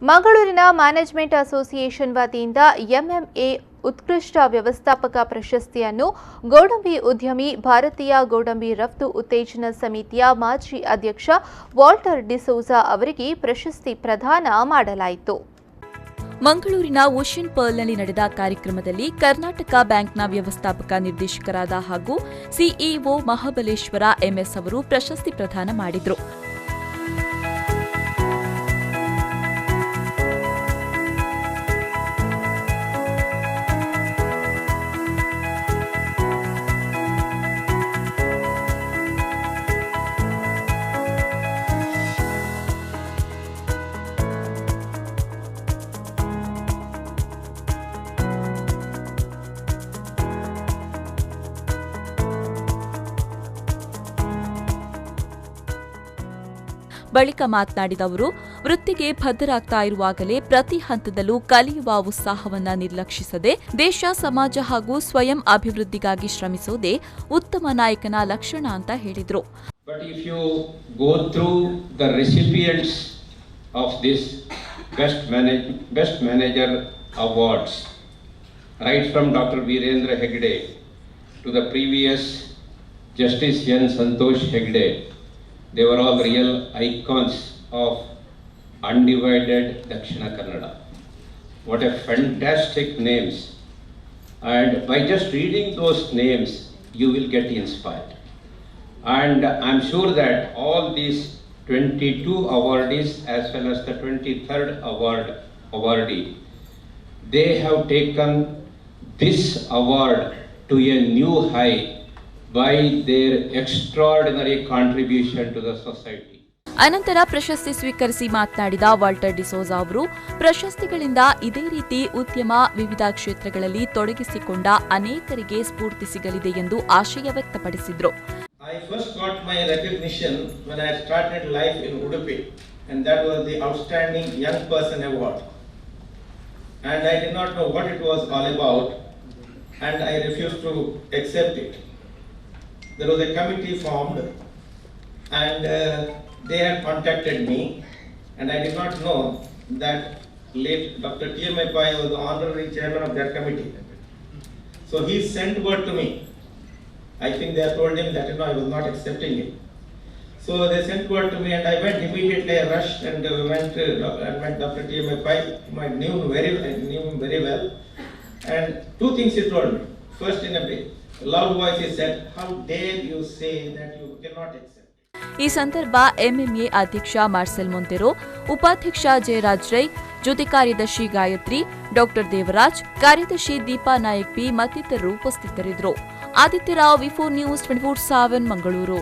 ಮಂಗಳೂರಿನ management association ವತಿಯಿಂದ MMA ಉತ್ಕೃಷ್ಟ ವ್ಯವಸ್ಥಾಪಕ ಪ್ರಶಸ್ತಿಯನ್ನು ಗೋಡಂಬಿ ಉದ್ಯಮಿ ಭಾರತೀಯ ಗೋಡಂಬಿ ರಫ್ತು ಉತ್ತೇಜನ ಸಮಿತಿಯ ಮಾಜಿ ಅಧ್ಯಕ್ಷ ವಾಲ್ಟರ್ ಡಿಸೋಜಾ ಅವರಿಗೆ ಪ್ರಶಸ್ತಿ ಪ್ರದಾನ ಮಾಡಲಾಯಿತು. ಮಂಗಳೂರಿನ ಓಷನ್ ಪರ್ಲ್ನಲ್ಲಿ ನಡೆದ ಕಾರ್ಯಕ್ರಮದಲ್ಲಿ ಕರ್ನಾಟಕ ಬ್ಯಾಂಕ್ನ ವ್ಯವಸ್ಥಾಪಕ ನಿರ್ದೇಶಕರಾದ ಹಾಗೂ ಸಿಇಒ ಮಹಾಬಲೇಶ್ವರ ಎಂಎಸ್ ಅವರು ಪ್ರಶಸ್ತಿ ಪ್ರದಾನ ಮಾಡಿದರು. ಬಳಿಕ ಮಾತನಾಡಿದ ಅವರು, ವೃತ್ತಿಗೆ ಬದ್ಧರಾಗ್ತಾ ಇರುವಾಗಲೇ ಪ್ರತಿ ಹಂತದಲ್ಲೂ ಕಲಿಯುವ ಉತ್ಸಾಹವನ್ನು ನಿರ್ಲಕ್ಷಿಸದೆ ದೇಶ, ಸಮಾಜ ಹಾಗೂ ಸ್ವಯಂ ಅಭಿವೃದ್ಧಿಗಾಗಿ ಶ್ರಮಿಸುವುದೇ ಉತ್ತಮ ನಾಯಕನ ಲಕ್ಷಣ ಅಂತ ಹೇಳಿದರು. But if you go through the recipients of this best manager awards, right from Dr. Virendra Hegde to the previous Justice N. Santosh Hegde, they were all real icons of undivided Dakshina Kannada. What a fantastic names. And by just reading those names, you will get inspired. And I'm sure that all these 22 awardees as well as the 23rd awardee, they have taken this award to a new high by their extraordinary contribution to the society. ಅನಂತರ ಪ್ರಶಸ್ತಿ ಸ್ವೀಕರಿಸಿ ಮಾತನಾಡಿದ Walter D'Souza ಅವರು, ಪ್ರಶಸ್ತಿಗಳಿಂದ ಇದೇ ರೀತಿ ಉದ್ಯಮ ವಿವಿಧ ಕ್ಷೇತ್ರಗಳಲ್ಲಿ ತೊಡಗಿಸಿಕೊಂಡ ಅನೇಕರಿಗೆ ಸ್ಫೂರ್ತಿ ಸಿಗಲಿದೆ ಎಂದು ಆಶಯ ವ್ಯಕ್ತಪಡಿಸಿದರು. I first got my recognition when I started life in Udupi, and that was the Outstanding Young Person Award. And I did not know what it was all about, and I refused to accept it. There was a committee formed, and they had contacted me, and I did not know that late Dr. T.M. Pai was the honorary chairman of that committee. So he sent word to me. I think they told him that I was not accepting it. So they sent word to me, and I went immediately. I rushed and met Dr. T.M. Pai, whom I knew him very well. And two things he told me. First, in a loud voice, he said, "How dare you say that you cannot accept?" ಈ ಸಂದರ್ಭ MMA ಅಧ್ಯಕ್ಷ Marcel ಮೊಂತೆರೋ, ಉಪಾಧ್ಯಕ್ಷ ಜಯರಾಜ್ ರೈ, ಜೊತೆ ಕಾರ್ಯದರ್ಶಿ Gayatri, doctor Devaraj, ಕಾರ್ಯದರ್ಶಿ Deepa Nayak P ಮತ್ತಿತರರು ಉಪಸ್ಥಿತರಿದ್ದರು. Aditya Rao, ವಿ4 news 24/7 Mangaluru.